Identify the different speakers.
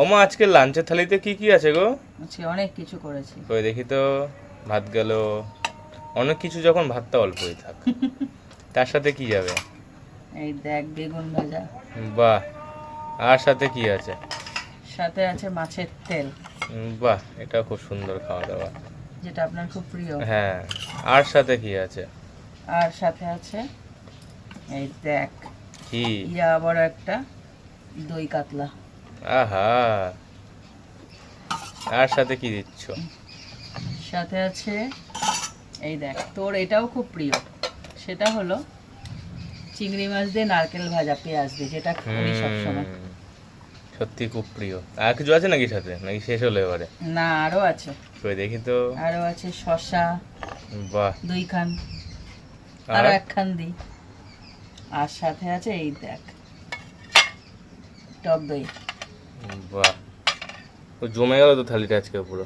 Speaker 1: ওমা আজকে লাঞ্চের থালিতে কি কি আছে গো?
Speaker 2: আজকে অনেক কিছু করেছি।
Speaker 1: কই দেখি তো। ভাত গেল, অনেক কিছু যখন ভাতটা অল্পই থাক। তার সাথে কি যাবে?
Speaker 2: এই দেখ বেগুন ভাজা,
Speaker 1: বাহ। আর সাথে কি আছে?
Speaker 2: সাথে আছে মাছের তেল,
Speaker 1: বাহ, এটা খুব সুন্দর খাওয়া দাওয়া।
Speaker 2: যেটা আপনার খুব প্রিয়।
Speaker 1: হ্যাঁ। আর সাথে কি আছে?
Speaker 2: আর সাথে আছে এই দেখ
Speaker 1: কি?
Speaker 2: ইয়া বড় একটা দই কাতলা।
Speaker 1: আহা। আর সাথে কি দিচ্ছ?
Speaker 2: সাথে আছে এই দেখ তোর এটাও খুব প্রিয়, সেটা হলো চিংড়ি মাছ দিয়ে নারকেল ভাজা পেঁয়াজ দিয়ে, যেটা করি সবসময়।
Speaker 1: সত্যি খুব প্রিয়। আর কিছু আছে নাকি সাথে, নাকি শেষ হলো এবারে?
Speaker 2: না আরো আছে,
Speaker 1: কই দেখি তো।
Speaker 2: আরো আছে শসা
Speaker 1: বাহ।
Speaker 2: 2 খান,
Speaker 1: আর?
Speaker 2: আরো 1 খান দি। আর সাথে আছে এই দেখ টক দই।
Speaker 1: বাহ, ও জমে গেল তো থালিটা আজকে পুরো।